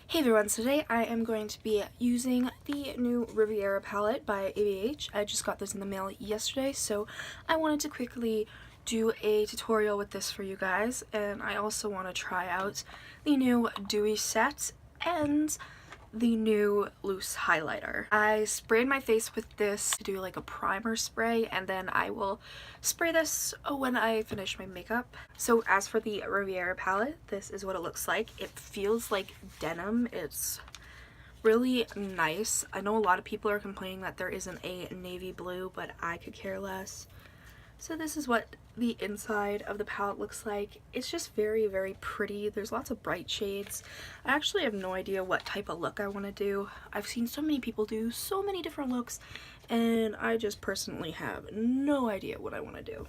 Hey everyone, so today I am going to be using the new Riviera palette by ABH. I just got this in the mail yesterday, so I wanted to quickly do a tutorial with this for you guys, and I also want to try out the new dewy set and the new loose highlighter. I sprayed my face with this to do like a primer spray, and then I will spray this when I finish my makeup. So as for the Riviera palette, this is what it looks like. It feels like denim. It's really nice. I know a lot of people are complaining that there isn't a navy blue, but I could care less. So this is what the inside of the palette looks like. It's just very, very pretty. There's lots of bright shades. I actually have no idea what type of look I want to do. I've seen so many people do so many different looks, and I just personally have no idea what I want to do.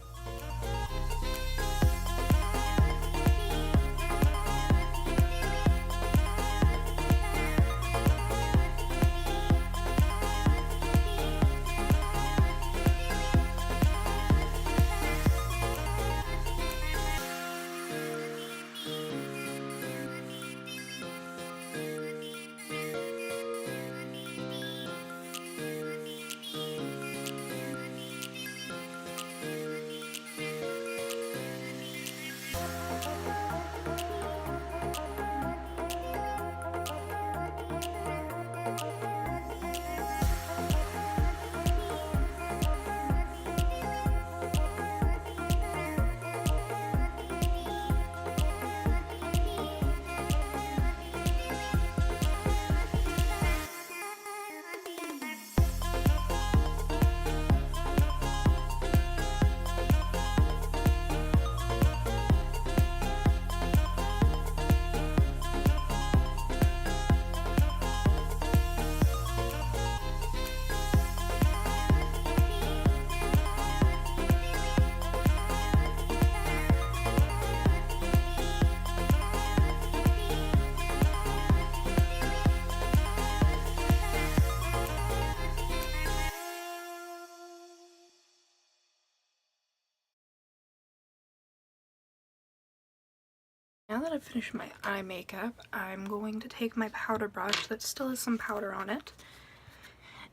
Now that I've finished my eye makeup, I'm going to take my powder brush that still has some powder on it,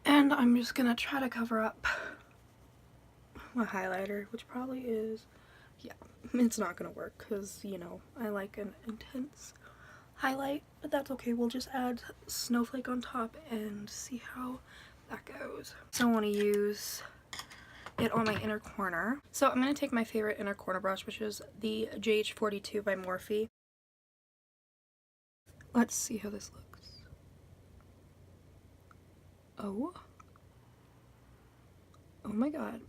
and I'm just gonna try to cover up my highlighter, which probably is, yeah, it's not gonna work because, you know, I like an intense highlight, but that's okay. We'll just add snowflake on top and see how that goes. So I want to use it on my inner corner. So I'm going to take my favorite inner corner brush, which is the JH42 by Morphe. Let's see how this looks. Oh my god.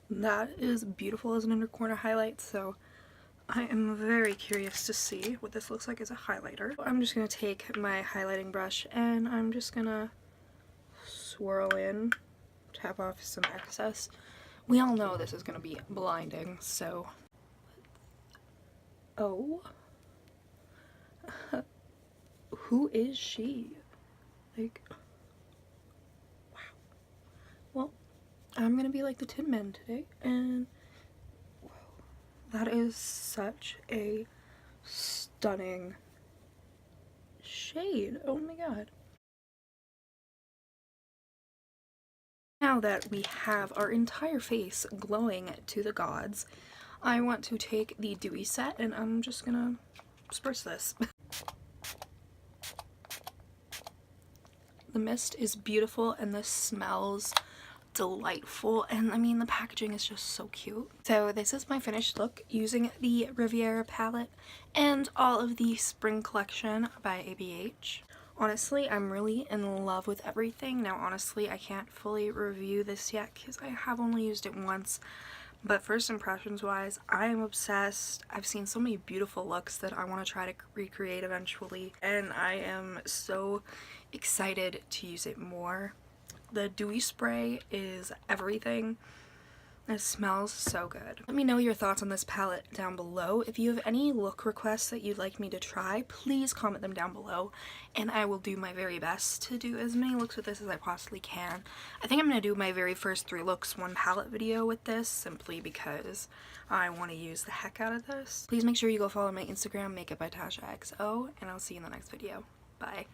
That is beautiful as an inner corner highlight, so I am very curious to see what this looks like as a highlighter. I'm just going to take my highlighting brush and I'm just going to swirl in, tap off some excess. We all know this is going to be blinding, so... Oh. Who is she? Like, wow. Well, I'm going to be like the Tin Men today, and whoa, that is such a stunning shade. Oh my god. Now that we have our entire face glowing to the gods, I want to take the dewy set and I'm just gonna spritz this. The mist is beautiful and this smells delightful, and I mean the packaging is just so cute. So this is my finished look using the Riviera palette and all of the spring collection by ABH. Honestly, I'm really in love with everything. Now honestly, I can't fully review this yet because I have only used it once, but first impressions wise, I am obsessed. I've seen so many beautiful looks that I want to try to recreate eventually, and I am so excited to use it more. The dewy spray is everything. It smells so good. Let me know your thoughts on this palette down below. If you have any look requests that you'd like me to try, please comment them down below, and I will do my very best to do as many looks with this as I possibly can. I think I'm going to do my very first 3 looks 1 palette video with this, simply because I want to use the heck out of this. Please make sure you go follow my Instagram, Makeup by Tasha XO, and I'll see you in the next video. Bye.